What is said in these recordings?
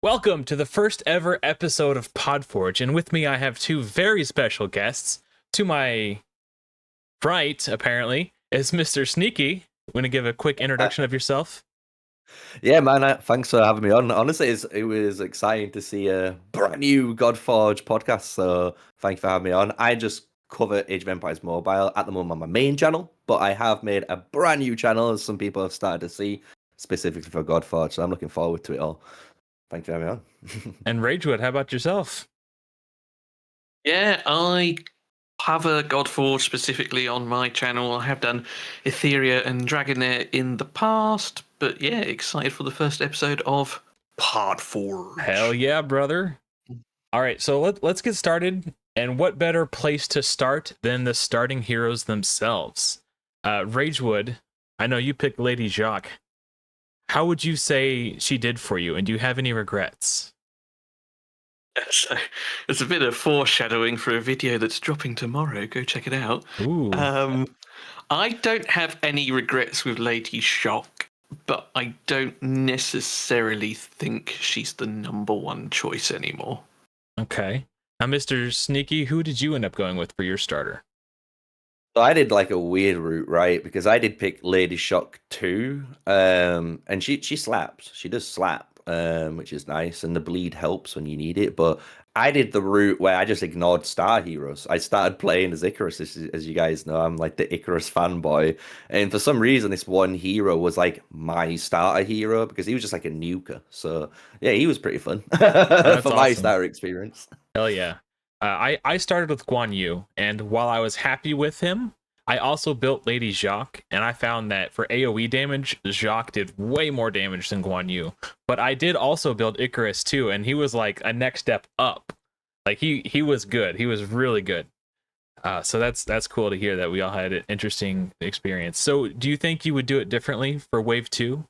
Welcome to the first ever episode of PodForge, and with me I have two very special guests. To my right, apparently, is Mr. Sneaky. Want to give a quick introduction of yourself? Yeah, man. Thanks for having me on. Honestly, it was exciting to see a brand new Godforge podcast. So thank you for having me on. I just cover Age of Empires Mobile at the moment on my main channel, but I have made a brand new channel, as some people have started to see, specifically for Godforge. So I'm looking forward to it all. Thank you for having me on. And Ragewood, how about yourself? Yeah, I have a Godforge specifically on my channel. I have done Etheria and Dragonair in the past, but yeah, excited for the first episode of PodForge. Hell yeah, brother. All right, so let's get started. And what better place to start than the starting heroes themselves? Ragewood, I know you picked Lady Jacques. How would you say she did for you, and do you have any regrets? So it's a bit of foreshadowing for a video that's dropping tomorrow. Go check it out. Ooh. I don't have any regrets with Lady Shock, but I don't necessarily think she's the number one choice anymore. Okay. Now, Mr. Sneaky, who did you end up going with for your starter? So I did like a weird route, right? Because I did pick Lady Shock 2, and she slaps. She does slap, which is nice, and the bleed helps when you need it. But I did the route where I just ignored star heroes. I started playing as Icarus, as you guys know. I'm like the Icarus fanboy, and for some reason, this one hero was like my starter hero because he was just like a nuker. So yeah, he was pretty fun for my Awesome. starter experience. Hell yeah. I started with Guan Yu, and while I was happy with him, I also built Lady Jacques, and I found that for AoE damage, Jacques did way more damage than Guan Yu. But I did also build Icarus too, and he was like a next step up. Like he was good. He was really good. So that's cool to hear that we all had an interesting experience. So do you think you would do it differently for Wave 2?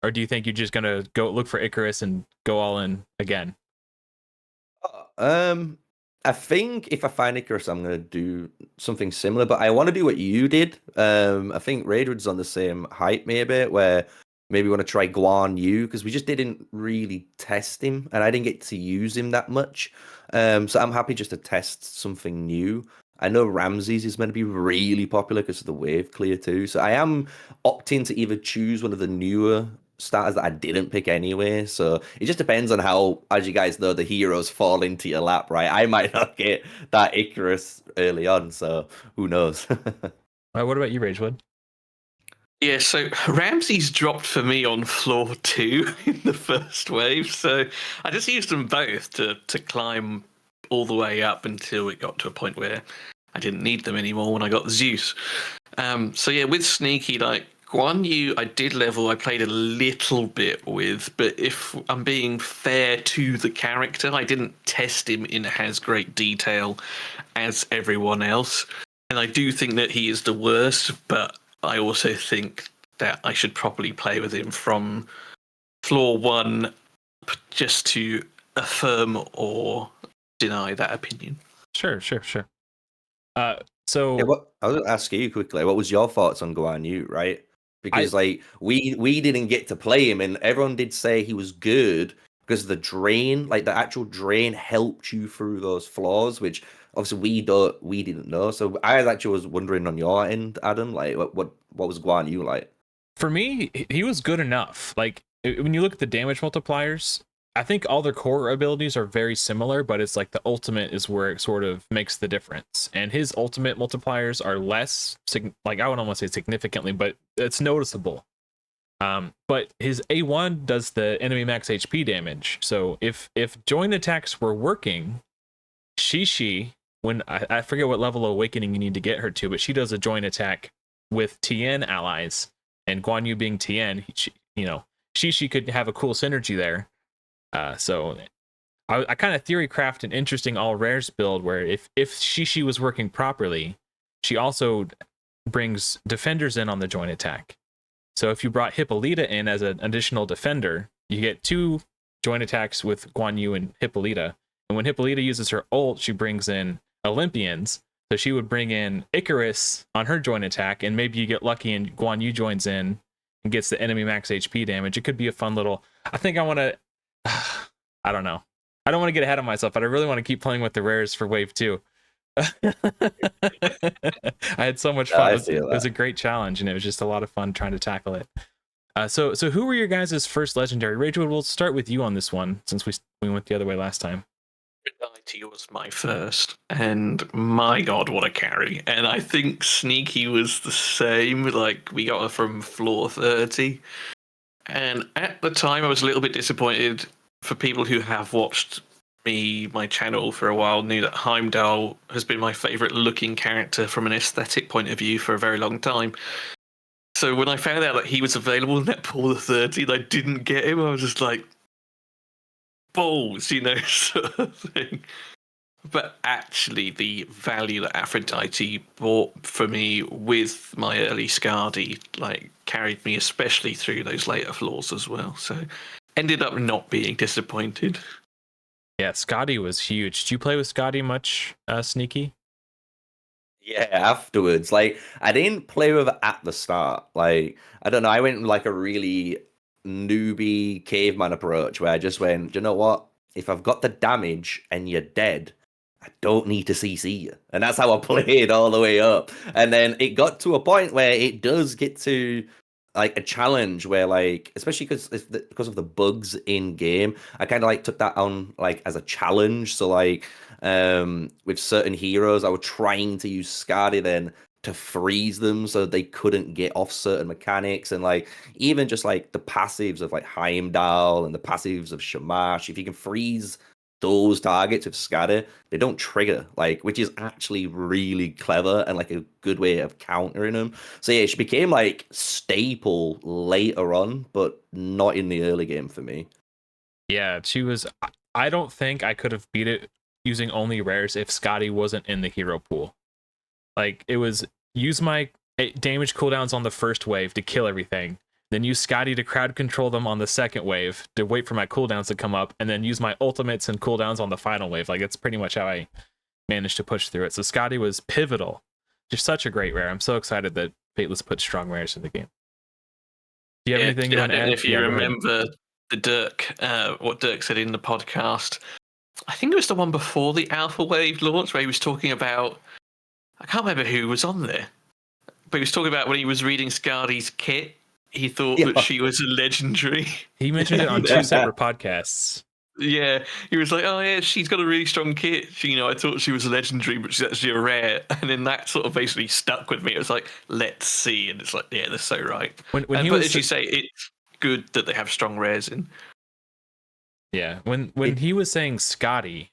Or do you think you're just gonna go look for Icarus and go all in again? I think if I find Icarus, I'm gonna do something similar, but I want to do what you did. I think Raidwood's on the same height, maybe, where maybe want to try Guan Yu because we just didn't really test him, and I didn't get to use him that much. So I'm happy just to test something new. I know Ramses is meant to be really popular because of the wave clear too. So I am opting to either choose one of the newer starters that I didn't pick anyway. So it just depends on how, as you guys know, the heroes fall into your lap, right? I might not get that Icarus early on, so who knows? What about you, Ragewood? Yeah, so Ramses dropped for me on floor 2 in the first wave, so I just used them both to climb all the way up until it got to a point where I didn't need them anymore when I got Zeus. So yeah, with Sneaky, like Guan Yu, I did level, I played a little bit with, but if I'm being fair to the character, I didn't test him in as great detail as everyone else. And I do think that he is the worst, but I also think that I should probably play with him from floor 1 just to affirm or deny that opinion. Sure. Yeah, I was gonna ask you quickly, what was your thoughts on Guan Yu, right? Because like we didn't get to play him, and everyone did say he was good because the drain, like the actual drain, helped you through those floors, which obviously we didn't know. So I actually was wondering on your end, Adam, like what was Guan Yu like? For me, he was good enough. Like when you look at the damage multipliers, I think all their core abilities are very similar, but it's like the ultimate is where it sort of makes the difference. And his ultimate multipliers are less, like I wouldn't want to say significantly, but it's noticeable. But his A1 does the enemy max HP damage. So if joint attacks were working, Shishi, when I forget what level of awakening you need to get her to, but she does a joint attack with TN allies, and Guan Yu being TN, Shishi could have a cool synergy there. So I kind of theory craft an interesting all rares build where if Shishi was working properly, she also brings defenders in on the joint attack. So if you brought Hippolyta in as an additional defender, you get 2 joint attacks with Guan Yu and Hippolyta. And when Hippolyta uses her ult, she brings in Olympians. So she would bring in Icarus on her joint attack, and maybe you get lucky and Guan Yu joins in and gets the enemy max HP damage. It could be a fun little. I think I want to I don't know. I don't want to get ahead of myself, but I really want to keep playing with the rares for wave 2. I had so much fun. I It feel was a that. great challenge, and it was just a lot of fun trying to tackle it. So who were your guys' first legendary? Rachel, we'll start with you on this one since we went the other way last time. Aphrodite was my first, and my god, what a carry! And I think Sneaky was the same. Like, we got her from floor 30, and at the time I was a little bit disappointed. For people who have watched my channel for a while, knew that Heimdall has been my favorite looking character from an aesthetic point of view for a very long time. So when I found out that he was available in that pool of 30 and I didn't get him, I was just like, balls, sort of thing. But actually, the value that Aphrodite brought for me with my early Skadi, like, carried me especially through those later floors as well. So ended up not being disappointed. Yeah, Scotty was huge. Did you play with Scotty much, Sneaky? Yeah, afterwards. Like, I didn't play with it at the start. Like, I don't know. I went with like a really newbie caveman approach where I just went, "Do you know what? If I've got the damage and you're dead, I don't need to CC you." And that's how I played all the way up. And then it got to a point where it does get to like a challenge where, like, especially because of the bugs in game, I kind of like took that on like as a challenge. So like with certain heroes, I was trying to use Skadi then to freeze them so they couldn't get off certain mechanics, and like even just like the passives of like Heimdall and the passives of Shamash, if you can freeze those targets with Skadi, they don't trigger, like, which is actually really clever and like a good way of countering them. So yeah, she became like staple later on, but not in the early game for me. Yeah, she was. I don't think I could have beat it using only rares if Scotty wasn't in the hero pool. Like, it was use my damage cooldowns on the first wave to kill everything, then use Scotty to crowd control them on the second wave to wait for my cooldowns to come up, and then use my ultimates and cooldowns on the final wave. Like, that's pretty much how I managed to push through it. So Scotty was pivotal. Just such a great rare. I'm so excited that Fateless put strong rares in the game. Do you have anything you want to I don't add? know if you Go ahead. remember the Dirk, what Dirk said in the podcast. I think it was the one before the Alpha Wave launch where he was talking about, I can't remember who was on there, but he was talking about when he was reading Skadi's kit, he thought that she was a legendary. He mentioned it on 2 separate podcasts. Yeah, he was like, "Oh yeah, she's got a really strong kit. I thought she was a legendary, but she's actually a rare." And then that sort of basically stuck with me. It was like, "Let's see," and it's like, "Yeah, they're so right." When he but was as you say, it's good that they have strong rares in. Yeah, when he was saying Scotty,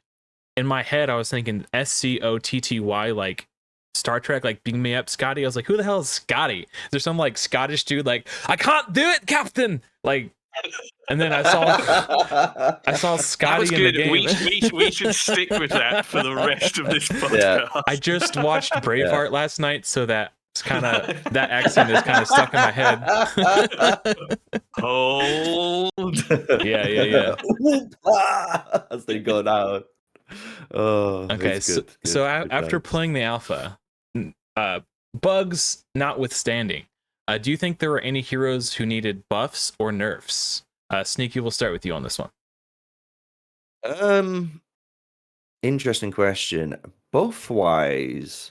in my head I was thinking Scotty, like Star Trek, like beam me up, Scotty. I was like, who the hell is Scotty? Is there some like Scottish dude like, I can't do it, Captain? Like, and then I saw Scotty That was in good. the game. We should stick with that for the rest of this podcast. I just watched Braveheart last night, so that it's kind of that accent is kind of stuck in my head. Hold. Yeah. As they go down. Oh, okay. it's good. So Good after times. playing the alpha, bugs notwithstanding, do you think there were any heroes who needed buffs or nerfs? Sneaky, we'll start with you on this one. Interesting question. Buff wise,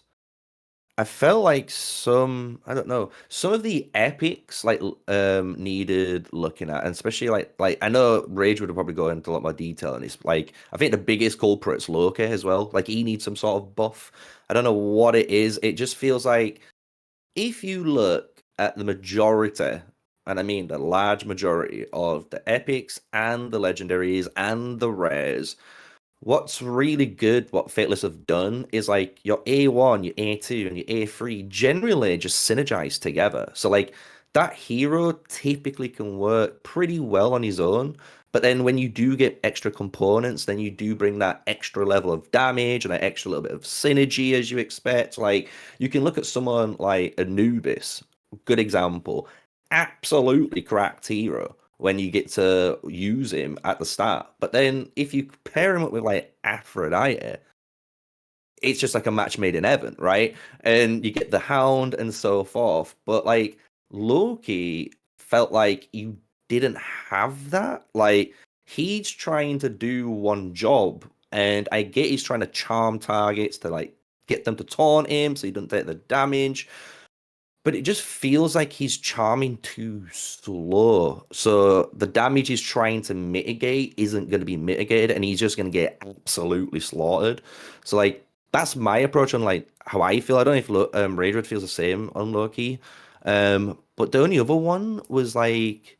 I felt like I don't know, some of the epics like needed looking at, and especially like I know Rage would probably go into a lot more detail, and it's like I think the biggest culprit's Loki as well. Like, he needs some sort of buff. I don't know what it is. It just feels like if you look at the majority, and I mean the large majority of the epics and the legendaries and the rares, what's really good, what Fateless have done, is like your A1, your A2, and your A3 generally just synergize together. So like that hero typically can work pretty well on his own. But then when you do get extra components, then you do bring that extra level of damage and that extra little bit of synergy as you expect. Like, you can look at someone like Anubis, good example, absolutely cracked hero when you get to use him at the start. But then if you pair him up with like Aphrodite, it's just like a match made in heaven, right? And you get the Hound and so forth. But like Loki felt like you didn't have that. Like, he's trying to do one job, and I get he's trying to charm targets to like get them to taunt him so he doesn't take the damage. But it just feels like he's charming too slow. So the damage he's trying to mitigate isn't going to be mitigated, and he's just going to get absolutely slaughtered. So like that's my approach on like how I feel. I don't know if Raidred feels the same on Loki. But the only other one was like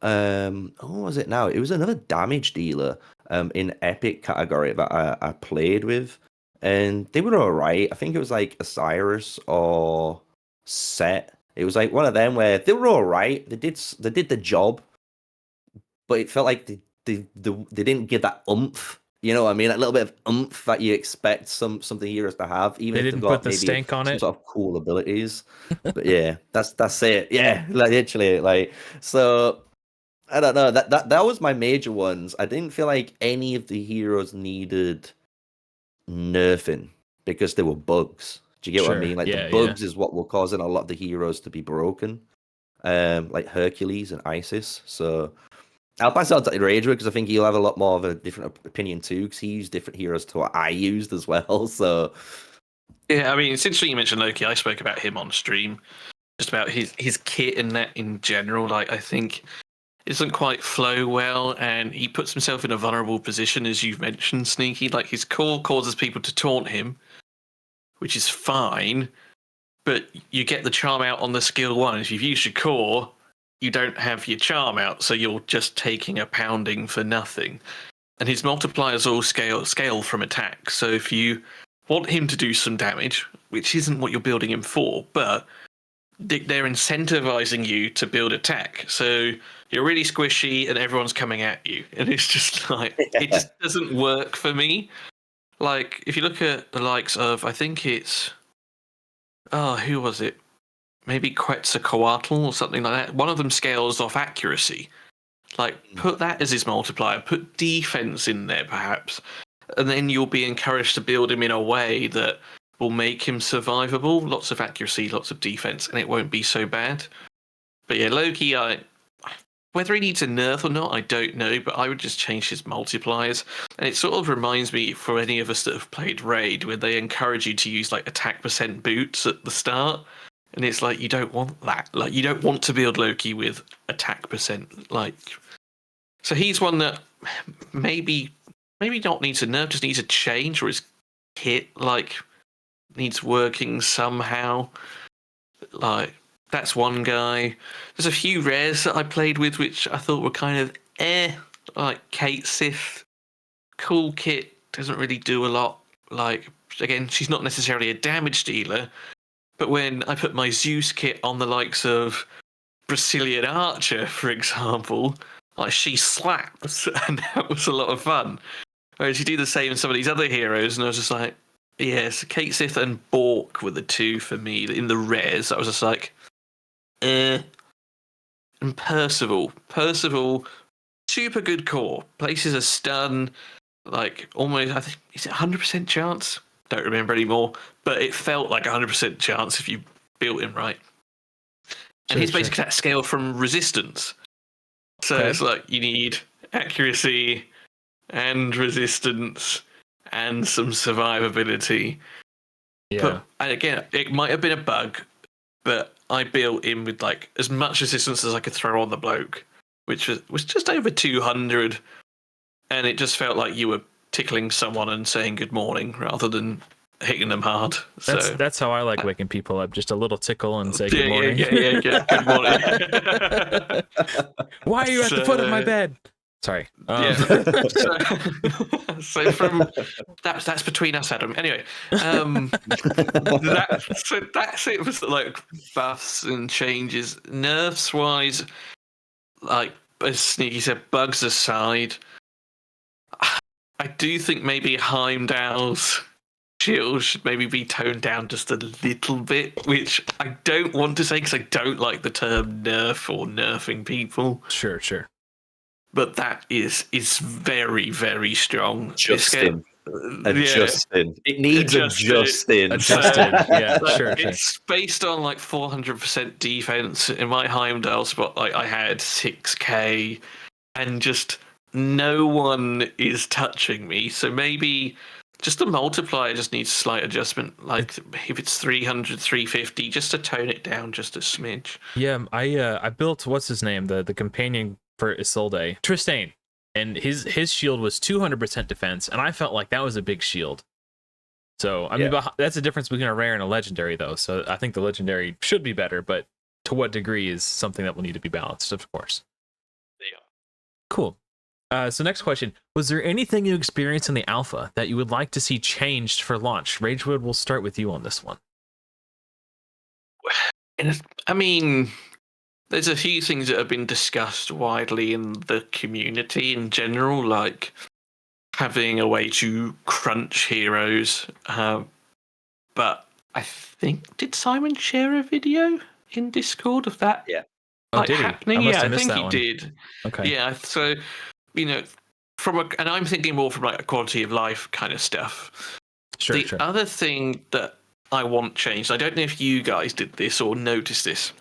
what was it now? It was another damage dealer in epic category that I played with, and they were all right. I think it was like Osiris or Set. It was like one of them where they were all right. They did the job, but it felt like they didn't give that oomph. You know what I mean? That little bit of oomph that you expect some the heroes to have, even They if they've didn't got put the maybe stank on some it. sort of cool abilities. But yeah, that's it. Yeah, like literally, like so. I don't know. That was my major ones. I didn't feel like any of the heroes needed nerfing because they were bugs. Do you get what I Sure. mean? Like the Yeah, yeah. bugs is what were causing a lot of the heroes to be broken. Like Hercules and Isis. So I'll pass it on to Rager because I think he'll have a lot more of a different opinion too, because he used different heroes to what I used as well. So Yeah, I mean, since you mentioned Loki, I spoke about him on stream, just about his kit and that in general. Like, I think it doesn't quite flow well, and he puts himself in a vulnerable position, as you've mentioned, Sneaky. Like, his core causes people to taunt him, which is fine, but you get the charm out on the skill 1. If you've used your core, you don't have your charm out, so you're just taking a pounding for nothing. And his multipliers all scale from attack. So if you want him to do some damage, which isn't what you're building him for, but they're incentivizing you to build attack. So you're really squishy and everyone's coming at you. And it's just like, it just doesn't work for me. Like, if you look at the likes of, I think it's, who was it? Maybe Quetzalcoatl or something like that. One of them scales off accuracy. Like, put that as his multiplier. Put defense in there, perhaps. And then you'll be encouraged to build him in a way that will make him survivable. Lots of accuracy, lots of defense, and it won't be so bad. But yeah, Loki, whether he needs a nerf or not, I don't know, but I would just change his multipliers. And it sort of reminds me, for any of us that have played Raid, where they encourage you to use like attack percent boots at the start. And it's like, you don't want that. Like, you don't want to build Loki with attack percent. Like, so he's one that maybe not needs a nerf, just needs a change, or his kit, like, needs working somehow. Like, that's one guy. There's a few rares that I played with which I thought were kind of like Kate Sith. Cool kit, doesn't really do a lot. Like, again, she's not necessarily a damage dealer, but when I put my Zeus kit on the likes of Brazilian Archer, for example, like, she slaps, and that was a lot of fun. Whereas you do the same in some of these other heroes, and I was just like, yes, Kate Sith and Bork were the two for me in the rares. I was just like, And Percival, super good core, places a stun, like almost, I think, is it 100% chance? Don't remember anymore, but it felt like 100% chance if you built him right. And he's basically that scale from resistance. So it's like you need accuracy and resistance and some survivability. Yeah. But, and again, it might have been a bug, but I built in with like as much resistance as I could throw on the bloke, which was just over 200, and it just felt like you were tickling someone and saying good morning rather than hitting them hard. That's how I like waking people up. Just a little tickle and say good Yeah, morning. yeah. Good morning. Why are you at the foot of my bed? Sorry. So from that's between us, Adam. Anyway, that's it. Was like buffs and changes, nerfs wise. Like, as Sneaky said, bugs aside, I do think maybe Heimdall's shield should maybe be toned down just a little bit, which I don't want to say because I don't like the term nerf or nerfing people. Sure. But that is very, very strong. Adjusting. Yeah. It needs adjusting. Yeah, sure. It's based on like 400% defense. In my Heimdall spot, like, I had 6k, and just no one is touching me. So maybe just the multiplier just needs slight adjustment. Like if it's 300, 350, just to tone it down just a smidge. Yeah, I built what's his name, the companion for Isolde, Tristane, and his shield was 200% defense, and I felt like that was a big shield. So I mean, that's the difference between a rare and a legendary, though. So I think the legendary should be better, but to what degree is something that will need to be balanced, of course. Yeah. Cool. So next question, was there anything you experienced in the alpha that you would like to see changed for launch? Ragewood, we'll start with you on this one. I mean, there's a few things that have been discussed widely in the community in general, like having a way to crunch heroes. But I think, did Simon share a video in Discord of that? Yeah. Oh, did he? Happening? I I think he did. Okay. Yeah, so, and I'm thinking more from like a quality of life kind of stuff. Sure. Other thing that I want changed, I don't know if you guys did this or noticed this.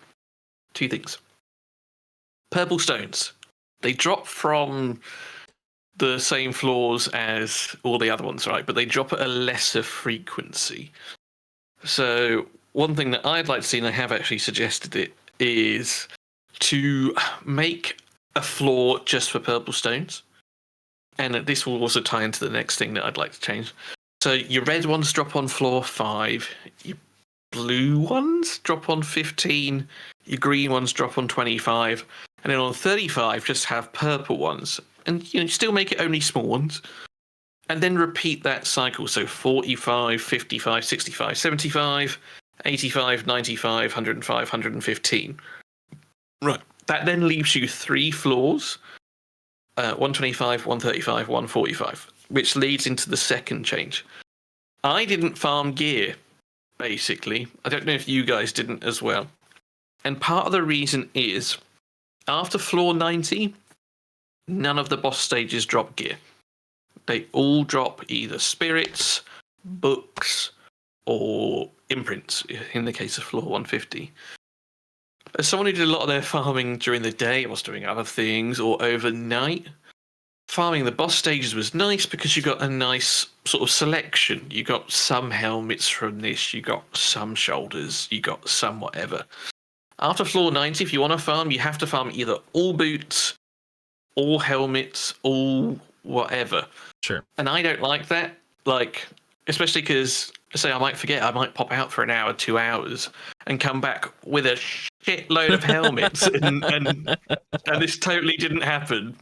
Two things. Purple stones. They drop from the same floors as all the other ones, right? But they drop at a lesser frequency. So one thing that I'd like to see, and I have actually suggested it, is to make a floor just for purple stones. And this will also tie into the next thing that I'd like to change. So your red ones drop on floor 5, your blue ones drop on 15, your green ones drop on 25, and then on 35 just have purple ones. And still make it only small ones. And then repeat that cycle. So 45, 55, 65, 75, 85, 95, 105, 115. Right. That then leaves you 3 floors. 125, 135, 145, which leads into the second change. I didn't farm gear, basically. I don't know if you guys didn't as well. And part of the reason is, after floor 90, none of the boss stages drop gear. They all drop either spirits, books, or imprints, in the case of floor 150. As someone who did a lot of their farming during the day, was doing other things, or overnight, farming the boss stages was nice because you got a nice sort of selection. You got some helmets from this, you got some shoulders, you got some whatever. After floor 90, if you want to farm, you have to farm either all boots, all helmets, all whatever. Sure. And I don't like that. Like, especially because, say, I might forget, I might pop out for an hour, 2 hours, and come back with a shitload of helmets, and this totally didn't happen.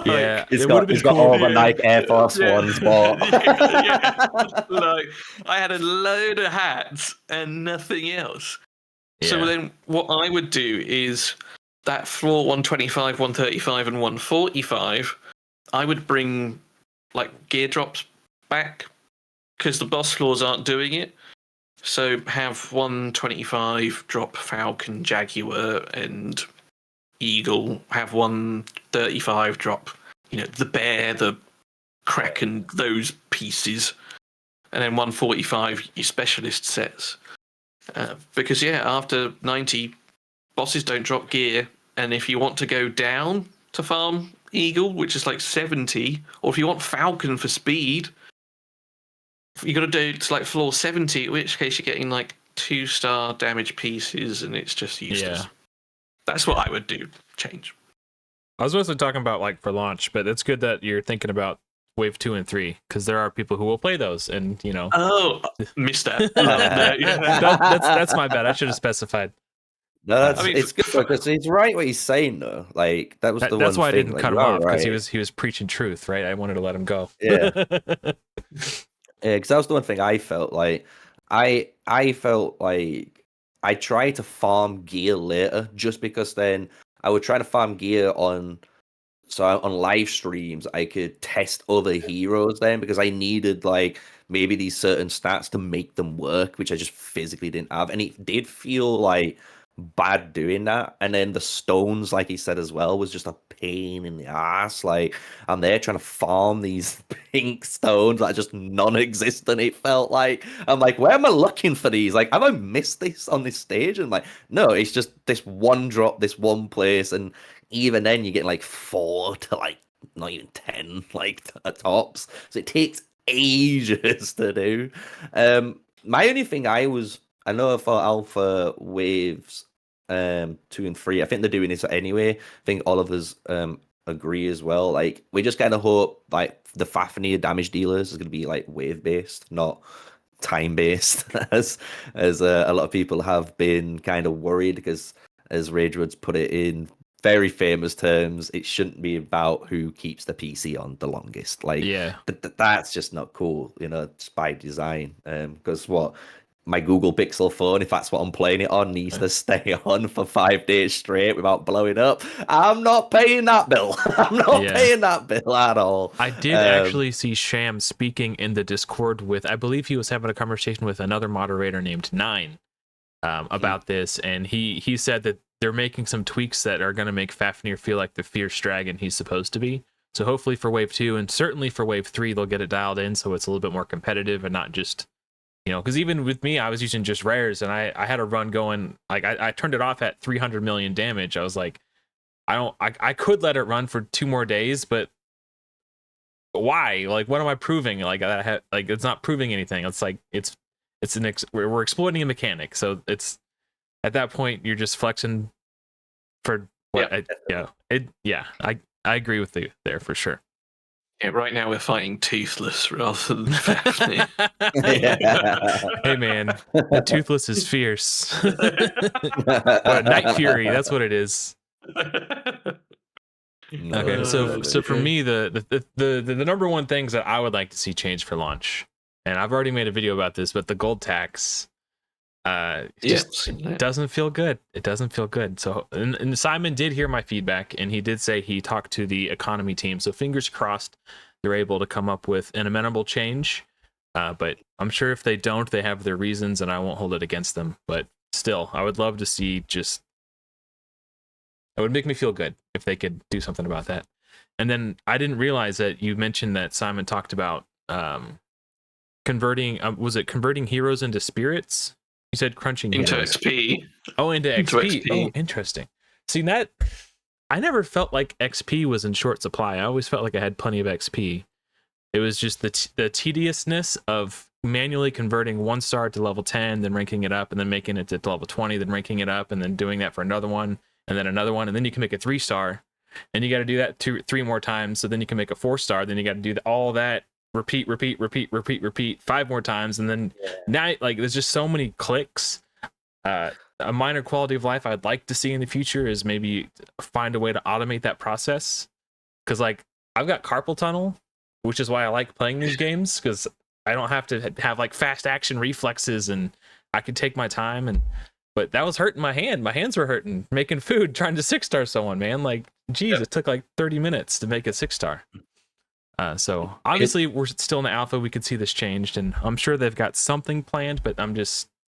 Yeah, He's got all the Nike Air Force Ones, but like I had a load of hats and nothing else. Yeah. So then, what I would do is that floor 125, 135, and 145, I would bring like gear drops back because the boss floors aren't doing it. So have 125 drop Falcon, Jaguar, and Eagle. Have 135 drop, the Bear, the Kraken, those pieces. And then 145, your specialist sets. Because, after 90, bosses don't drop gear. And if you want to go down to farm Eagle, which is like 70, or if you want Falcon for speed, you got to do it's like floor 70, in which case you're getting like 2-star damage pieces, and it's just useless. Yeah. That's what I would do. Change. I was mostly talking about like for launch, but it's good that you're thinking about wave 2 and 3 because there are people who will play those, and Oh, missed that. That's my bad. I should have specified. No, it's good because he's right what he's saying though. Like that's why I didn't like, cut him off because he was preaching truth, right? I wanted to let him go. Yeah. Because that was the one thing I felt like. I felt like I tried to farm gear later just because then I would try to farm gear on live streams. I could test other heroes then because I needed like maybe these certain stats to make them work, which I just physically didn't have, and it did feel like bad doing that. And then the stones, like he said as well, was just a pain in the ass. Like I'm there trying to farm these pink stones that are just non-existent. It felt like I'm like, where am I looking for these? Like, have I missed this on this stage? And like, no, it's just this one drop, this one place, and even then you get like 4 to like not even 10, like tops. So it takes ages to do. My only thing I know for Alpha Waves 2 and 3, I think they're doing this anyway. I think all of us agree as well. Like we just kind of hope like the Fafnir damage dealers is going to be like wave based, not time based, as a lot of people have been kind of worried because, as Ragewood's put it in very famous terms, it shouldn't be about who keeps the PC on the longest. Like, Yeah. that's just not cool, it's by design. Because what my Google Pixel phone, if that's what I'm playing it on, needs to stay on for 5 days straight without blowing up. I'm not paying that bill. I'm not paying that bill at all. I did actually see Sham speaking in the Discord with, I believe he was having a conversation with another moderator named Nine about this, and he said that they're making some tweaks that are going to make Fafnir feel like the fierce dragon he's supposed to be. So hopefully for Wave 2 and certainly for Wave 3, they'll get it dialed in so it's a little bit more competitive and not just, because even with me, I was using just rares and I had a run going, like I turned it off at 300 million damage. I was like, I could let it run for 2 more days, but why? Like, what am I proving? Like, it's not proving anything. It's like, we're exploiting a mechanic. So it's, at that point, you're just flexing for what? I agree with you there for sure. Yeah, right now we're fighting Toothless rather than Fafnir. Hey man, the Toothless is fierce. What, Night Fury, that's what it is. Okay, so for me, the number one things that I would like to see change for launch, and I've already made a video about this, but the gold tax, it doesn't feel good. It doesn't feel good. So, and Simon did hear my feedback, and he did say he talked to the economy team. So fingers crossed, they're able to come up with an amenable change. But I'm sure if they don't, they have their reasons, and I won't hold it against them. But still, I would love to see just. It would make me feel good if they could do something about that. And then I didn't realize that you mentioned that Simon talked about converting. Was it converting heroes into spirits? You said crunching into heroes. XP. Oh, into XP. Oh, interesting. See, that I never felt like XP was in short supply. I always felt like I had plenty of XP. It was just the tediousness of manually converting 1 star to level 10, then ranking it up, and then making it to level 20, then ranking it up, and then doing that for another one, and then another one, and then you can make a 3 star, and you got to do that 3 more times, so then you can make a 4 star, then you got to do all that, repeat 5 more times, and then now, like, there's just so many clicks. A minor quality of life I'd like to see in the future is maybe find a way to automate that process, because like I've got carpal tunnel, which is why I like playing these games, because I don't have to have like fast action reflexes, and I could take my time. But that was hurting my hand. My hands were hurting making food, trying to 6-star someone, man. Like, geez, it took like 30 minutes to make a 6-star. So obviously we're still in the alpha. We could see this changed, and I'm sure they've got something planned, but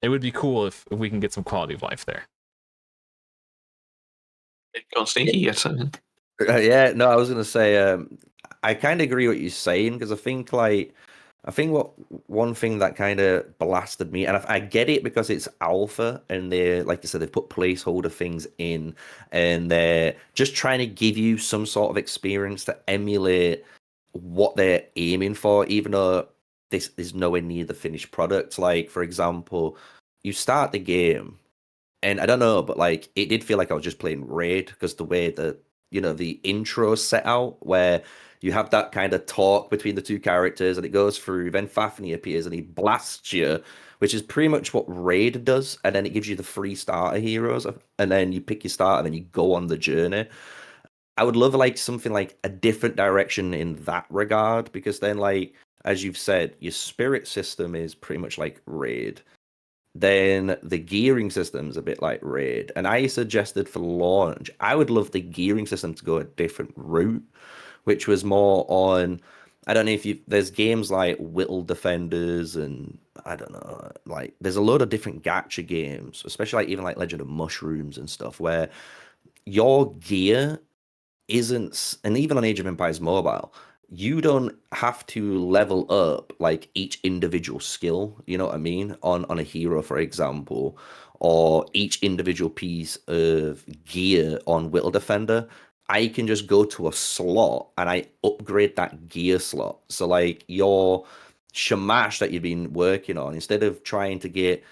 it would be cool if we can get some quality of life there. Got sneaky yet something. Yeah, no, I was gonna say, I kind of agree what you're saying, because I think what one thing that kind of blasted me, and I get it because it's alpha, and they, like you said, they've put placeholder things in, and they're just trying to give you some sort of experience to emulate what they're aiming for, even though this is nowhere near the finished product. Like, for example, you start the game, and I don't know, but like it did feel like I was just playing Raid, because the way that the intro set out, where you have that kind of talk between the two characters, and it goes through, then Fafnir appears and he blasts you, which is pretty much what Raid does, and then it gives you the 3 starter heroes, and then you pick your starter, and then you go on the journey. I would love like something like a different direction in that regard, because then, like, as you've said, your spirit system is pretty much like Raid. Then the gearing system's a bit like Raid. And I suggested for launch, I would love the gearing system to go a different route, which was more on, I don't know if there's games like Whittle Defenders, and I don't know, like there's a load of different gacha games, especially like even like Legend of Mushrooms and stuff, where your gear isn't, and even on Age of Empires Mobile, you don't have to level up like each individual skill, you know what I mean, on a hero, for example, or each individual piece of gear on Whittle Defender. I can just go to a slot and I upgrade that gear slot. So like your shamash that you've been working on, instead of trying to get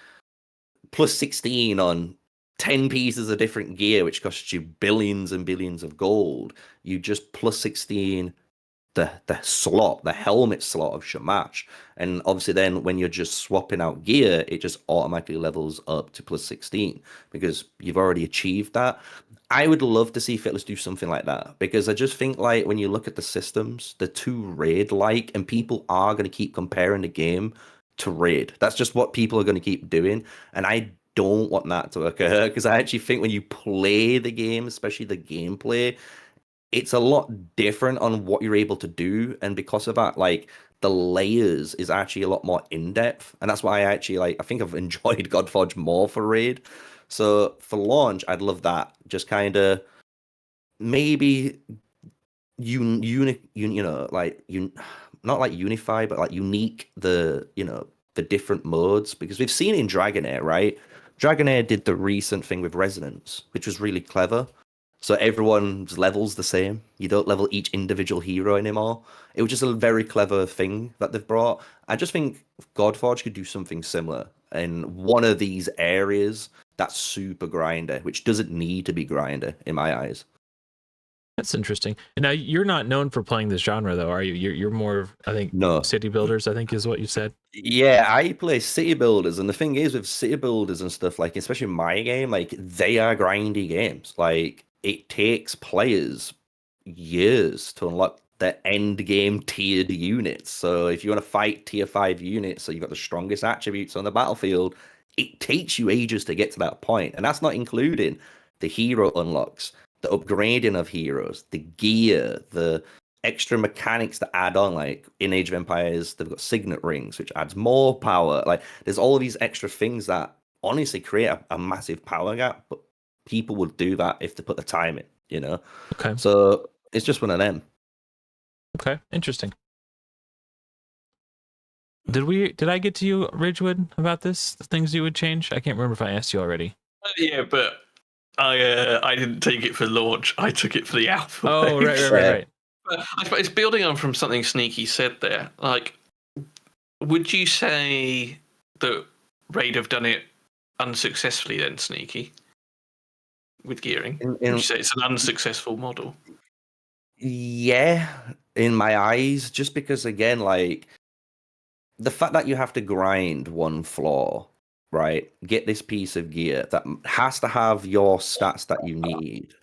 plus 16 on 10 pieces of different gear, which costs you billions and billions of gold, you just plus 16 the slot, the helmet slot of Shamash. And obviously then when you're just swapping out gear, it just automatically levels up to plus 16 because you've already achieved that. I would love to see Fateless do something like that because I just think like when you look at the systems, they're too raid-like and people are going to keep comparing the game to raid. That's just what people are going to keep doing. And I don't want that to occur because I actually think when you play the game, especially the gameplay, it's a lot different on what you're able to do, and because of that, like the layers is actually a lot more in depth, and that's why I actually like. I think I've enjoyed Godforge more for raid. So for launch, I'd love that. Just kind of maybe not like unify, but like unique the different modes because we've seen in Dragonair, right? Dragonair did the recent thing with Resonance, which was really clever. So everyone's levels the same. You don't level each individual hero anymore. It was just a very clever thing that they've brought. I just think Godforge could do something similar in one of these areas that's super grinder, which doesn't need to be grinder in my eyes. That's interesting. And now you're not known for playing this genre, though, are you? You're more of, I think, No. city builders, I think is what you said. Yeah, I play city builders, and the thing is with city builders and stuff, like especially my game, like they are grindy games. Like it takes players years to unlock the end game tiered units. So if you want to fight tier 5 units, so you've got the strongest attributes on the battlefield, it takes you ages to get to that point. And that's not including the hero unlocks, the upgrading of heroes, the gear, the extra mechanics to add on. Like in Age of Empires, they've got signet rings, which adds more power. Like there's all of these extra things that honestly create a massive power gap, but people would do that if they put the time in, you know? Okay. So it's just one of them. Okay. Interesting. Did I get to you, Ridgewood, about this? The things you would change? I can't remember if I asked you already. Yeah, but I didn't take it for launch. I took it for the alpha. Oh, right, waves. right, right, right. But I suppose building on from something Sneaky said there, like, would you say that Raid have done it unsuccessfully then, Sneaky, with gearing? Would you say it's an unsuccessful model? Yeah, in my eyes, just because again, like the fact that you have to grind one floor, right? Get this piece of gear that has to have your stats that you need.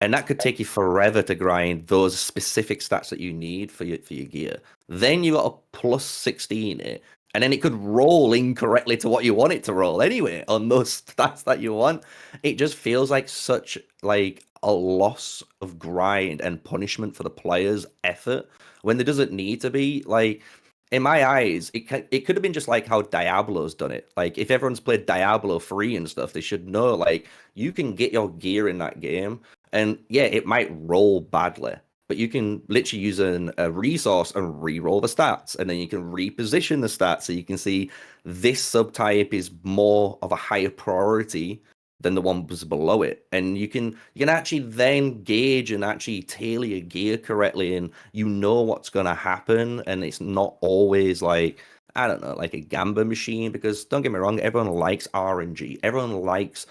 And that could take you forever to grind those specific stats that you need for your gear. Then you got a plus 16 it, and then it could roll incorrectly to what you want it to roll anyway on those stats that you want. It just feels like such like a loss of grind and punishment for the player's effort when there doesn't need to be. Like in my eyes, it could have been just like how Diablo's done it. Like if everyone's played Diablo 3 and stuff, they should know like you can get your gear in that game. And yeah, it might roll badly, but you can literally use a resource and re-roll the stats, and then you can reposition the stats so you can see this subtype is more of a higher priority than the one was below it. And you can actually then gauge and actually tailor your gear correctly, and you know what's gonna happen, and it's not always like I don't know, like a gamba machine, because don't get me wrong, everyone likes RNG. Everyone likes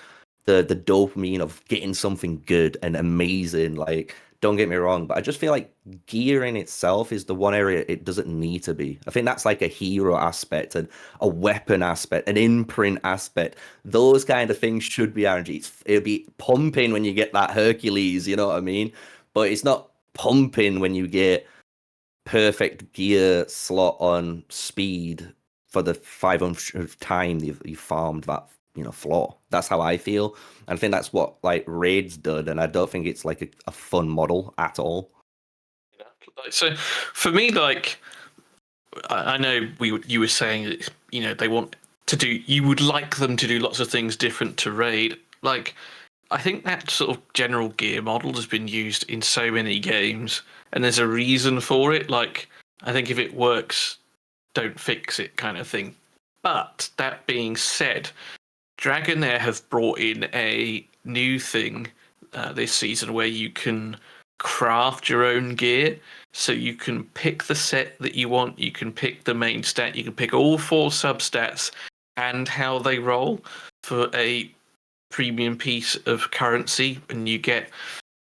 the dopamine of getting something good and amazing. Like, don't get me wrong, but I just feel like gear in itself is the one area it doesn't need to be. I think that's like a hero aspect and a weapon aspect, an imprint aspect. Those kind of things should be RNG. It'll be pumping when you get that Hercules, you know what I mean? But it's not pumping when you get perfect gear slot on speed for the 500th time you farmed that floor. That's how I feel, and I think that's what like Raid's done, and I don't think it's like a fun model at all. So for me, like, I know you were saying that they want to do. You would like them to do lots of things different to Raid. Like, I think that sort of general gear model has been used in so many games, and there's a reason for it. Like, I think if it works, don't fix it, kind of thing. But that being said, Dragonair have brought in a new thing this season where you can craft your own gear. So you can pick the set that you want, you can pick the main stat, you can pick all 4 substats and how they roll for a premium piece of currency, and you get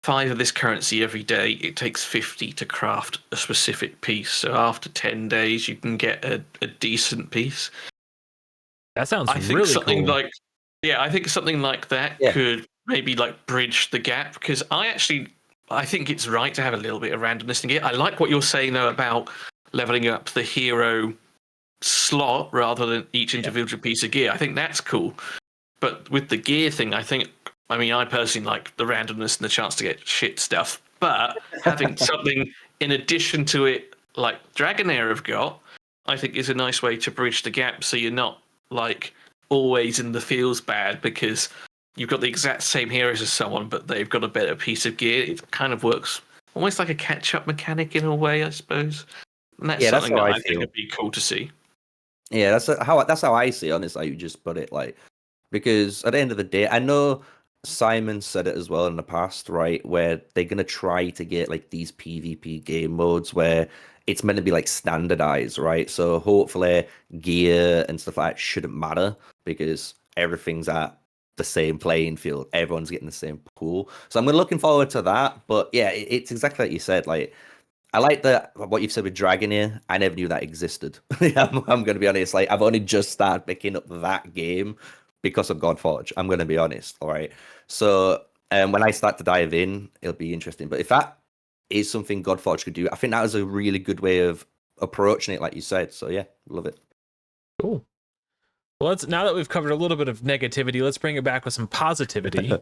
5 of this currency every day. It takes 50 to craft a specific piece. So after 10 days, you can get a decent piece. That sounds I think really something cool. like, yeah, I think something like that could maybe like bridge the gap, because I think it's right to have a little bit of randomness in it. I like what you're saying though about leveling up the hero slot rather than each individual piece of gear. I think that's cool. But with the gear thing, I personally like the randomness and the chance to get shit stuff. But having something in addition to it, like Dragonair have got, I think is a nice way to bridge the gap, so you're not like always in the feels bad because you've got the exact same heroes as someone, but they've got a better piece of gear. It kind of works almost like a catch-up mechanic in a way, I suppose. And that's something that I think would be cool to see. Yeah, that's how I see it, honestly, like you just put it, like, because at the end of the day, I know Simon said it as well in the past, right, where they're gonna try to get like these PvP game modes where it's meant to be like standardized, right? So hopefully gear and stuff like that shouldn't matter because everything's at the same playing field. Everyone's getting the same pool. So I'm looking forward to that. But yeah, it's exactly like you said, like I like what you've said with Dragonair. I never knew that existed. I'm going to be honest. Like I've only just started picking up that game because of Godforge. I'm going to be honest. All right. So when I start to dive in, it'll be interesting. But if that is something Godforge could do, I think that was a really good way of approaching it, like you said. So yeah, love it. Cool. Well, now that we've covered a little bit of negativity, let's bring it back with some positivity.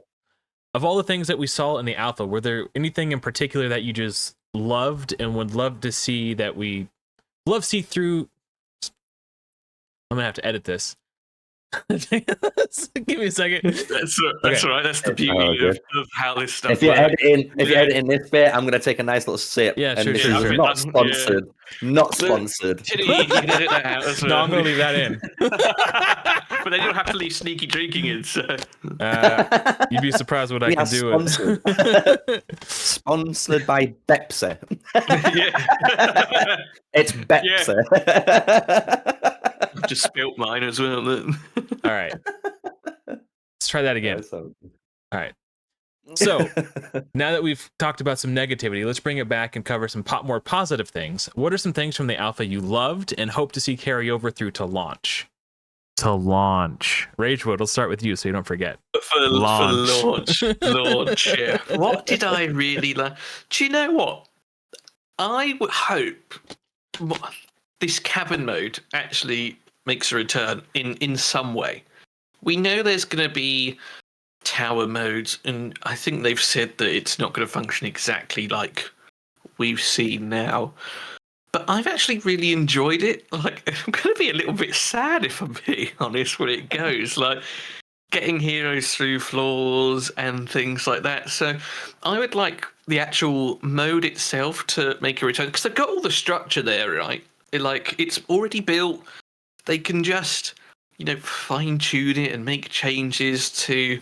Of all the things that we saw in the alpha, were there anything in particular that you just loved and would love to see through? I'm gonna have to edit this. Give me a second. That's all right. That's the beauty of how this stuff if you're works. editing this bit, I'm going to take a nice little sip. Yeah, and sure. This is not sponsored. Not sponsored. You can edit that out as well. No, I'm going to leave that in. But then you'll have to leave sneaky drinking in. So you'd be surprised what I can do. Sponsored by Pepsi. Yeah. It's Pepsi. I've just spilt mine as well. All right. Let's try that again. All right. So now that we've talked about some negativity, let's bring it back and cover some more positive things. What are some things from the alpha you loved and hope to see carry over through to launch? Ragewood, we'll start with you so you don't forget. For launch. Yeah. What did I really like? Do you know what? I would hope this cabin mode actually makes a return in some way. We know there's going to be tower modes, and I think they've said that it's not going to function exactly like we've seen now. But I've actually really enjoyed it. Like, I'm going to be a little bit sad if I'm being honest when it goes. Like, getting heroes through floors and things like that. So I would like the actual mode itself to make a return, because they've got all the structure there, right? It's already built. They can just, fine tune it and make changes to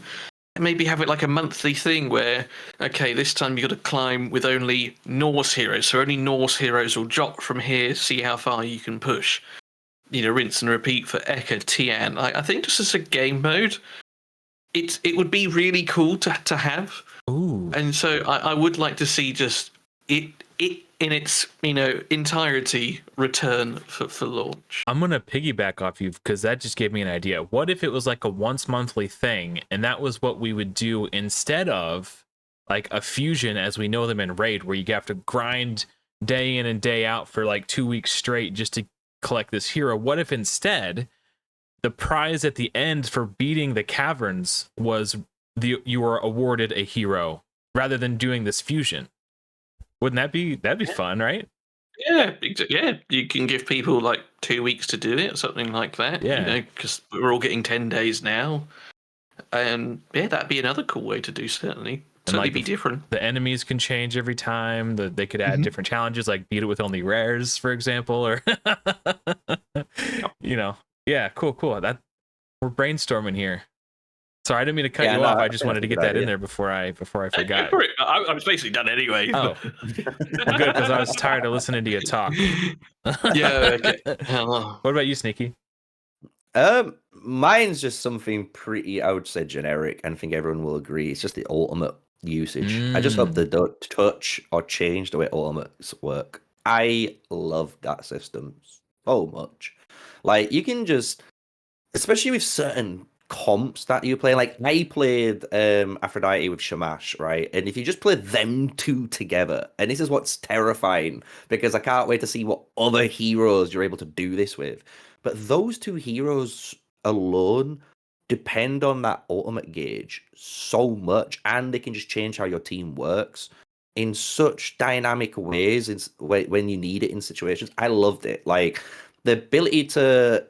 maybe have it like a monthly thing where, okay, this time you got to climb with only Norse heroes. So only Norse heroes will drop from here, see how far you can push. Rinse and repeat for Eka, Tian. I think just as a game mode, it would be really cool to have. Ooh. And so I would like to see just it in its entirety return for launch. I'm gonna piggyback off you because that just gave me an idea. What if it was like a once monthly thing, and that was what we would do instead of like a fusion as we know them in Raid, where you have to grind day in and day out for like 2 weeks straight just to collect this hero? What if instead the prize at the end for beating the caverns was you were awarded a hero rather than doing this fusion? Wouldn't that'd be fun, right? Yeah. You can give people like 2 weeks to do it or something like that. Yeah. Because we're all getting 10 days now. And yeah, that'd be another cool way to do, certainly. Certainly be different. The enemies can change every time. They could add different challenges, like beat it with only rares, for example, or yeah, cool. That we're brainstorming here. Sorry, I didn't mean to cut Yeah, you no, off. I I just think wanted to that's a get good that in idea. there before I Go forgot. for it. I was basically done anyway. Oh, well, good, because I was tired of listening to you talk. Yeah, okay. Hello. What about you, Sneaky? Mine's just something pretty, I would say, generic, and I think everyone will agree. It's just the ultimate usage. I just hope they don't touch or change the way ultimates work. I love that system so much. Like, you can just, especially with certain comps that you play. Like, I played Aphrodite with Shamash, right? And if you just play them two together, and this is what's terrifying, because I can't wait to see what other heroes you're able to do this with. But those two heroes alone depend on that ultimate gauge so much, and they can just change how your team works in such dynamic ways when you need it in situations. I loved it. Like, the ability to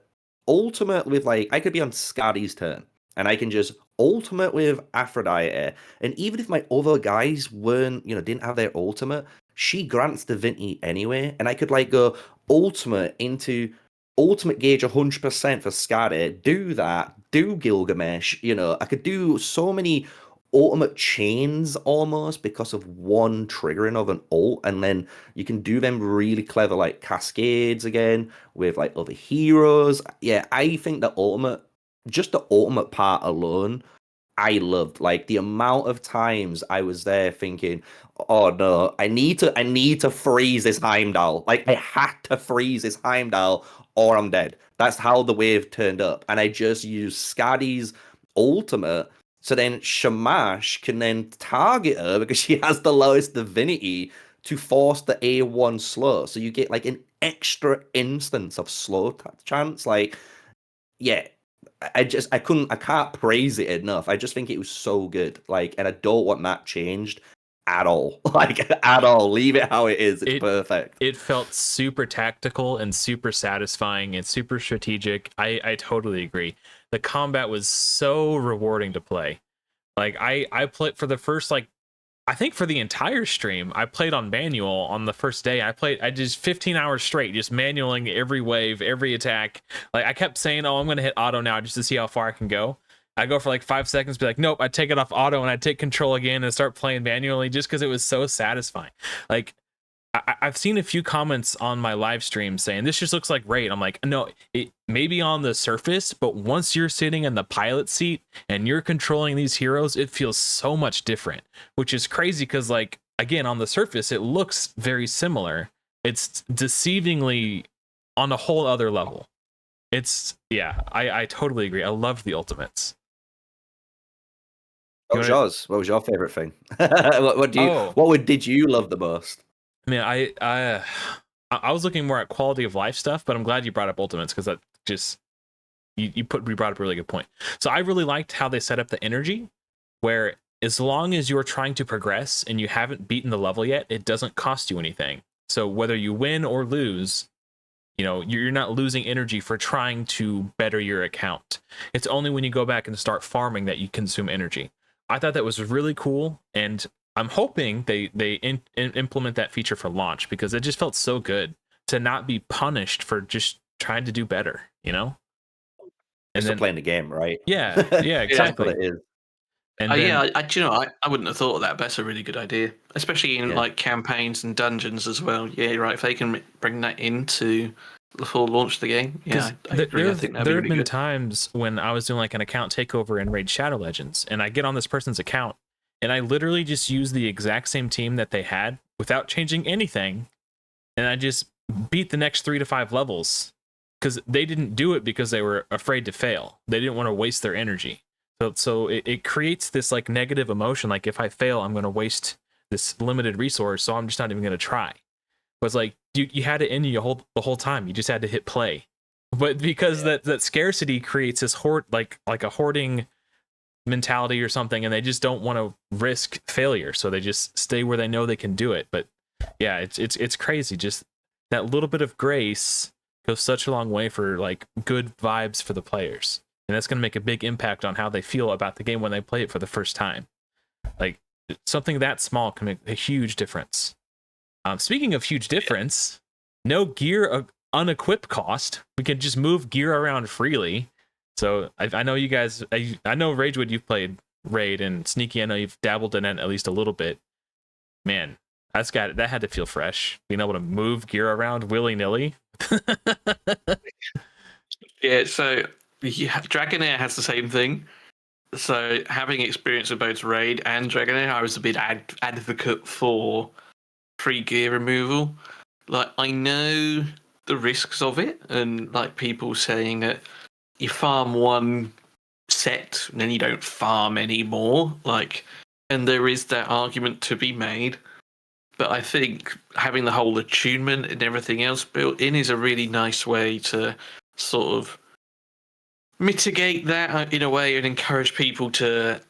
ultimate with, like, I could be on Skadi's turn and I can just ultimate with Aphrodite, and even if my other guys weren't, didn't have their ultimate, she grants divinity anyway, and I could like go ultimate into ultimate gauge 100% for Skadi, do that, do Gilgamesh, I could do so many ultimate chains almost because of one triggering of an ult, and then you can do them really clever like cascades again with like other heroes. Yeah, I think just the ultimate part alone, I loved. Like, the amount of times I was there thinking, oh no, I need to freeze this Heimdall. Like, I had to freeze this Heimdall or I'm dead. That's how the wave turned up. And I just used Skadi's ultimate, so then Shamash can then target her because she has the lowest divinity to force the A1 slow. So you get like an extra instance of slow chance. Like, yeah, I can't praise it enough. I just think it was so good. Like, and I don't want that changed at all. Like, at all. Leave it how it is. It's perfect. It felt super tactical and super satisfying and super strategic. I totally agree. The combat was so rewarding to play. Like, I played for the first, like, I think for the entire stream, I played on manual on the first day. I just 15 hours straight, just manualing every wave, every attack. Like, I kept saying, oh, I'm going to hit auto now just to see how far I can go. I go for like 5 seconds, be like, nope, I take it off auto and I take control again and start playing manually just because it was so satisfying. Like, I've seen a few comments on my live stream saying this just looks like Raid. I'm like, no, it may be on the surface, but once you're sitting in the pilot seat and you're controlling these heroes, it feels so much different, which is crazy because, like, again, on the surface, it looks very similar. It's deceivingly on a whole other level. Yeah, I totally agree. I love the ultimates. What was yours? What was your favorite thing? What did you love the most? I mean, I was looking more at quality of life stuff, but I'm glad you brought up ultimates because that just you brought up a really good point. So I really liked how they set up the energy, where as long as you're trying to progress and you haven't beaten the level yet, it doesn't cost you anything. So whether you win or lose, you're not losing energy for trying to better your account. It's only when you go back and start farming that you consume energy. I thought that was really cool, and I'm hoping they implement that feature for launch because it just felt so good to not be punished for just trying to do better, And It's then playing the game, right? yeah, exactly. That's what it is. And then, yeah, I wouldn't have thought of that, but that's a really good idea, especially in like campaigns and dungeons as well. Yeah, right. If they can bring that into the full launch of the game, yeah, I agree. I think that'd be there have really been good. times when I was doing like an account takeover in Raid Shadow Legends, and I get on this person's account, and I literally just use the exact same team that they had without changing anything, and I just beat the next 3 to 5 levels because they didn't do it because they were afraid to fail. They didn't want to waste their energy. So it creates this like negative emotion. Like, if I fail, I'm going to waste this limited resource, so I'm just not even going to try. But it's like you had it in you the whole time. You just had to hit play. But because that scarcity creates this like a hoarding mentality or something, and they just don't want to risk failure, so they just stay where they know they can do it. But yeah, it's crazy. Just that little bit of grace goes such a long way for like good vibes for the players, and that's going to make a big impact on how they feel about the game when they play it for the first time. Like, something that small can make a huge difference. Speaking of huge difference, no gear unequip cost. We can just move gear around freely. So I know you guys. I know Ragewood, you've played Raid, and Sneaky, I know you've dabbled in it at least a little bit. Man, that had to feel fresh. Being able to move gear around willy nilly. Yeah, so Dragonair has the same thing. So having experience with both Raid and Dragonair, I was a bit advocate for free gear removal. Like, I know the risks of it, and like people saying that you farm one set and then you don't farm anymore. Like, and there is that argument to be made. But I think having the whole attunement and everything else built in is a really nice way to sort of mitigate that in a way and encourage people to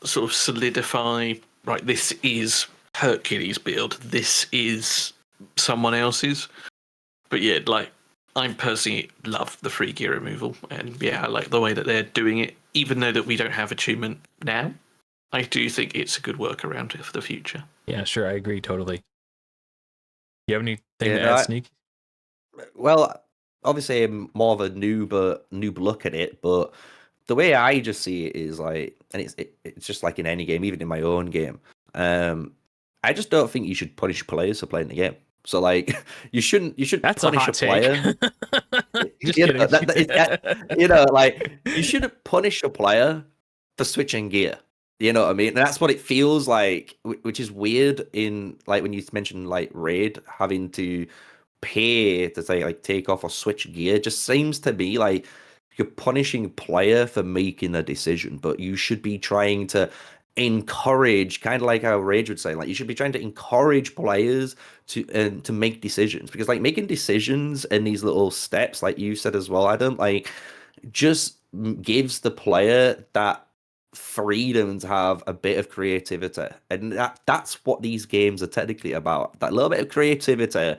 sort of solidify, right, this is Hercules' build, this is someone else's. But yeah, like, I personally love the free gear removal, and yeah, I like the way that they're doing it, even though that we don't have attunement now. I do think it's a good workaround for the future. Yeah, sure, I agree totally. You have anything Yeah, to no, add, Sneak? Well, obviously I'm more of a noob look at it, but the way I just see it is like, and it's just like in any game, even in my own game. I just don't think you should punish players for playing the game. So like, you should That's a punish hot a take. player. Just You kidding. know, like you shouldn't punish a player for switching gear. You know what I mean? And that's what it feels like, which is weird in like when you mentioned like Raid having to pay to say like take off or switch gear. Just seems to be like you're punishing a player for making a decision, but you should be trying to encourage, kind of like how Rage would say, like you should be trying to encourage players to make decisions, because like making decisions in these little steps, like you said as well, Adam, like just gives the player that freedom to have a bit of creativity, and that's what these games are technically about. That little bit of creativity,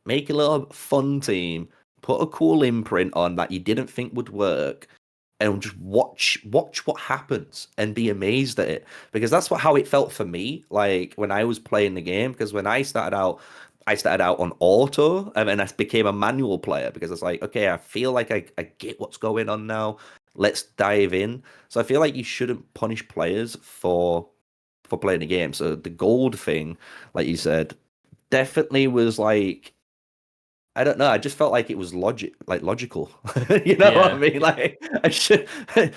make a little fun team, put a cool imprint on that you didn't think would work, and just watch what happens and be amazed at it, because that's how it felt for me like when I was playing the game. Because when I started out on auto, and then I became a manual player because it's like, okay, I feel like I get what's going on now, let's dive in. So I feel like you shouldn't punish players for playing the game. So the gold thing, like you said, definitely was like, I don't know. I just felt like it was logical. You know what I Yeah. mean? Like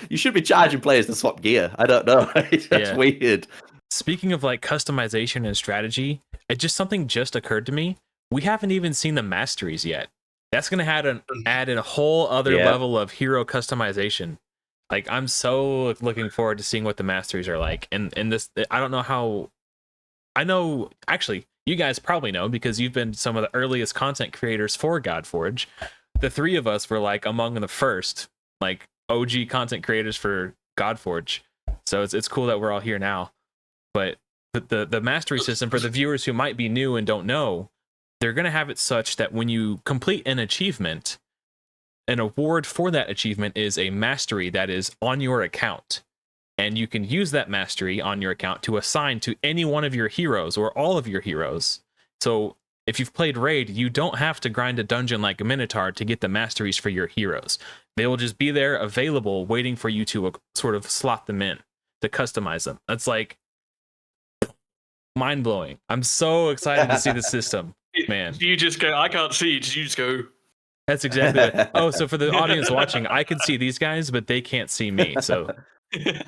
you should be charging players to swap gear. I don't know. It's just Yeah. weird. Speaking of like customization and strategy, something just occurred to me. We haven't even seen the masteries yet. That's gonna add in a whole other Yeah. level of hero customization. Like, I'm so looking forward to seeing what the masteries are like. And this, I don't know how. I know, actually, you guys probably know because you've been some of the earliest content creators for Godforge. The three of us were like among the first like OG content creators for Godforge. So it's cool that we're all here now. But the mastery system, for the viewers who might be new and don't know, they're going to have it such that when you complete an achievement, an award for that achievement is a mastery that is on your account. And you can use that mastery on your account to assign to any one of your heroes or all of your heroes. So if you've played Raid, you don't have to grind a dungeon like a Minotaur to get the masteries for your heroes. They will just be there available, waiting for you to sort of slot them in, to customize them. That's like mind-blowing. I'm so excited to see the system, man. You just go, I can't see you. Did you just go? That's exactly it. Oh, so for the audience watching, I can see these guys, but they can't see me. So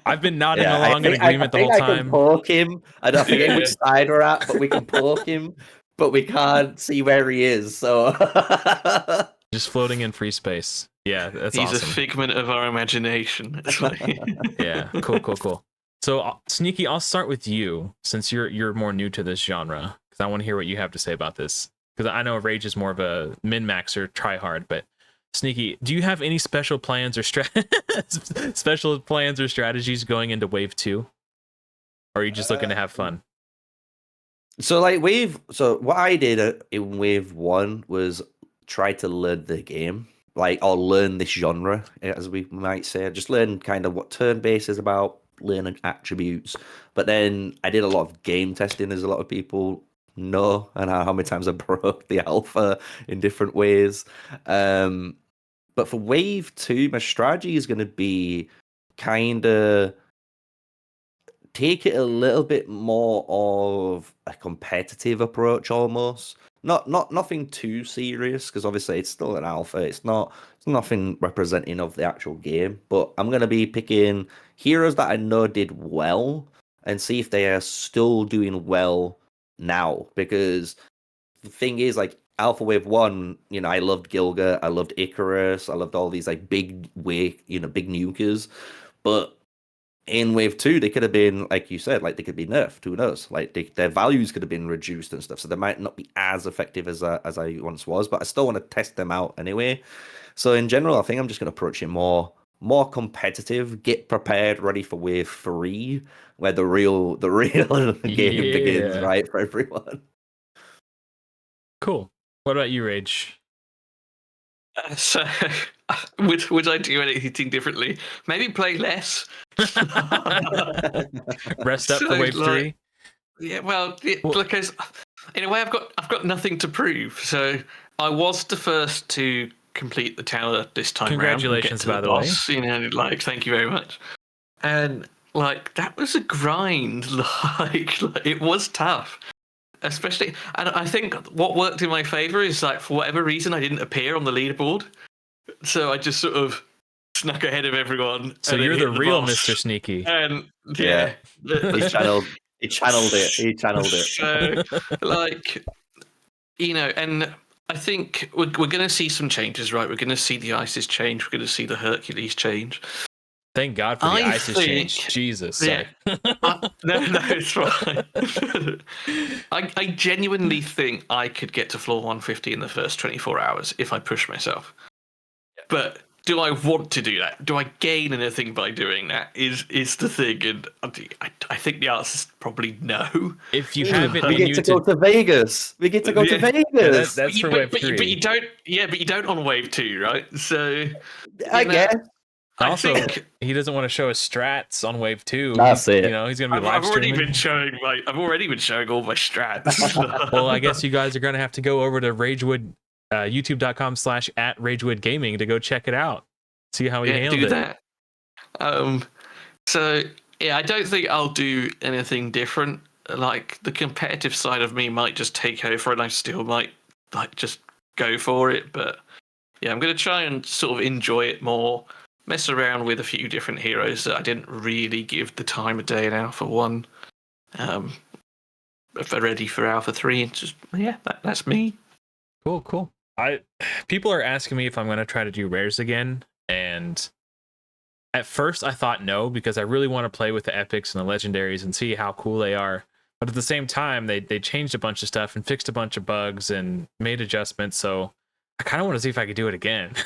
I've been nodding along in agreement the whole I time. can poke him. I don't forget which side we're at, but we can poke him, but we can't see where he is. So Just floating in free space. Yeah, that's He's awesome. a figment of our imagination. Yeah, cool. So Sneaky, I'll start with you since you're more new to this genre, because I want to hear what you have to say about this. Because I know Rage is more of a min-maxer, try hard, but Sneaky, do you have any special plans or strategies going into Wave 2? Or are you just looking to have fun? So what I did in Wave 1 was try to learn the game, or learn this genre, as we might say. Just learn kind of what turn base is about, learning attributes. But then I did a lot of game testing, as a lot of people know, and how many times I broke the alpha in different ways. But for Wave 2, my strategy is going to be kind of take it a little bit more of a competitive approach almost. Nothing too serious, because obviously it's still an alpha. It's nothing representing of the actual game. But I'm going to be picking heroes that I know did well and see if they are still doing well now. Because the thing is, like, Alpha Wave 1, I loved Gilga, I loved Icarus, I loved all these like big big nukers. But in Wave 2, they could have been, like you said, like they could be nerfed, who knows? Like their values could have been reduced and stuff. So they might not be as effective as I once was, but I still want to test them out anyway. So in general, I think I'm just gonna approach it more competitive, get prepared, ready for Wave 3, where the real game begins, Yeah. right, for everyone. Cool. What about you, Rage? So, would I do anything differently? Maybe play less. Rest up So, for Wave like, 3? Yeah, well, Well- because in a way, I've got nothing to prove. So I was the first to complete the tower this time round. Congratulations, by the way. You know, like, thank you very much. And like that was a grind. Like it was tough. Especially, and I think what worked in my favor is like for whatever reason I didn't appear on the leaderboard, so I just sort of snuck ahead of everyone. So and then you're hit the real boss. Mr. Sneaky. And Yeah. He channeled it. He channeled it. So, like, and I think we're going to see some changes, right? We're going to see the ISIS change. We're going to see the Hercules change. Thank God for the ISIS change. Jesus. Yeah. No, it's fine. I genuinely think I could get to floor 150 in the first 24 hours if I push myself. But do I want to do that? Do I gain anything by doing that? Is the thing, and I think the answer is probably no. If you haven't We been get to go to Vegas. We get to go to Vegas. Yeah, that's for Wave 3. But you don't. Yeah, but you don't on Wave 2, right? So I guess. Also, I think he doesn't want to show his strats on Wave 2. That's it. He's going to be live I've already streaming. been showing all my strats. Well, I guess you guys are going to have to go over to Ragewood, youtube.com/@RagewoodGaming to go check it out. See how he handled do it. that. So yeah, I don't think I'll do anything different. Like the competitive side of me might just take over, and I still might like just go for it. But yeah, I'm going to try and sort of enjoy it more. Mess around with a few different heroes that I didn't really give the time of day in Alpha 1. If they're ready for Alpha 3, and just that's me. Cool. People are asking me if I'm going to try to do rares again, and at first I thought no, because I really want to play with the epics and the legendaries and see how cool they are. But at the same time, they changed a bunch of stuff and fixed a bunch of bugs and made adjustments, so I kind of want to see if I could do it again.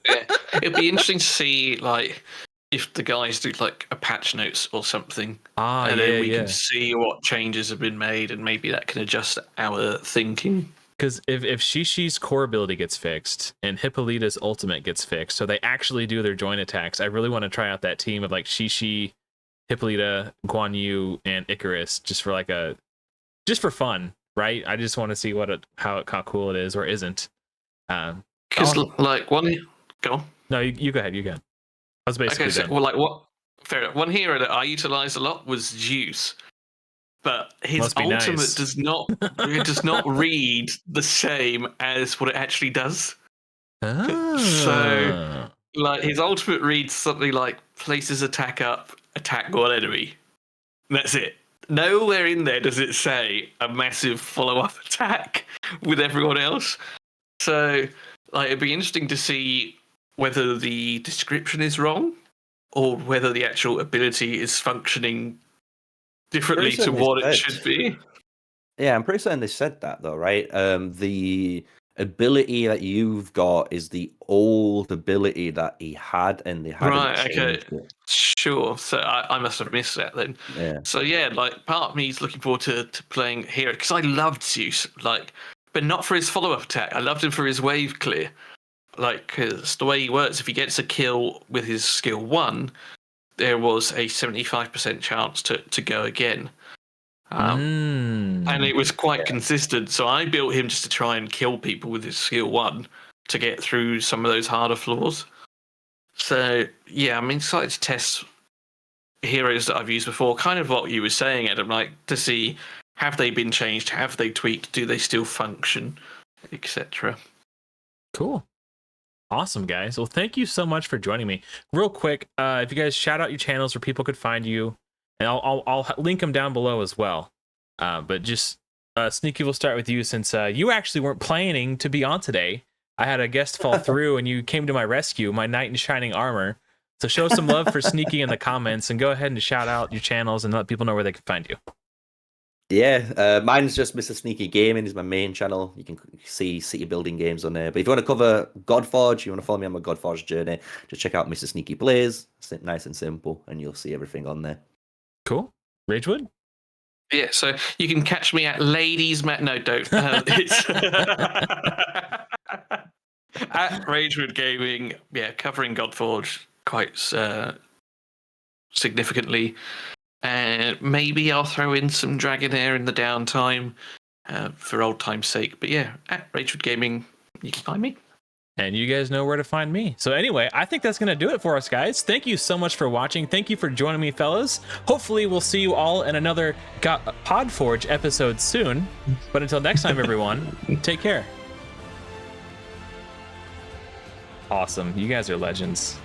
Yeah, it'd be interesting to see like if the guys do like a patch notes or something, and then we can see what changes have been made, and maybe that can adjust our thinking. Because if Shishi's core ability gets fixed and Hippolyta's ultimate gets fixed, so they actually do their joint attacks, I really want to try out that team of like Shishi, Hippolyta, Guan Yu, and Icarus just for fun, right? I just want to see how cool it is or isn't. Because like one. Go on. No, you go ahead. You go. I was basically done. Well, like what? Fair enough. One hero that I utilized a lot was Zeus, but his ultimate nice. does not read the same as what it actually does. So, like his ultimate reads something like places attack up, attack one enemy. That's it. Nowhere in there does it say a massive follow-up attack with everyone else. So, like, it'd be interesting to see whether the description is wrong or whether the actual ability is functioning differently to what it should be. Yeah, I'm pretty certain they said that though, right? The ability that you've got is the old ability that he had, and they hadn't changed it. Sure. So I must have missed that then. Yeah. So yeah, like part of me is looking forward to playing Hero because I loved Zeus, like, but not for his follow-up attack. I loved him for his wave clear. Like, because the way he works, if he gets a kill with his skill 1, there was a 75% chance to go again. And it was quite consistent. So I built him just to try and kill people with his skill 1. to get through some of those harder floors. So yeah, I'm excited to test heroes that I've used before. Kind of what you were saying, Adam, like to see have they been changed, have they tweaked, do they still function, etc. Cool. Awesome, guys. Well, thank you so much for joining me. Real quick, if you guys shout out your channels where people could find you, and I'll link them down below as well. But just Sneaky, we'll start with you since you actually weren't planning to be on today. I had a guest fall through, and you came to my rescue, my knight in shining armor. So show some love for Sneaky in the comments, and go ahead and shout out your channels and let people know where they can find you. Yeah, mine's just Mr. Sneaky Gaming is my main channel. You can see city building games on there. But if you want to cover Godforge, you want to follow me on my Godforge journey, just check out Mr. Sneaky Plays. It's nice and simple, and you'll see everything on there. Cool. Ragewood? Yeah, so you can catch me at Ladies No, don't. It's at Ragewood Gaming. Yeah, covering Godforge quite significantly. And maybe I'll throw in some Dragonair in the downtime for old time's sake. But yeah, at Ragewood Gaming, you can find me. And you guys know where to find me. So anyway, I think that's going to do it for us, guys. Thank you so much for watching. Thank you for joining me, fellas. Hopefully we'll see you all in another PodForge episode soon. But until next time, everyone, take care. Awesome. You guys are legends.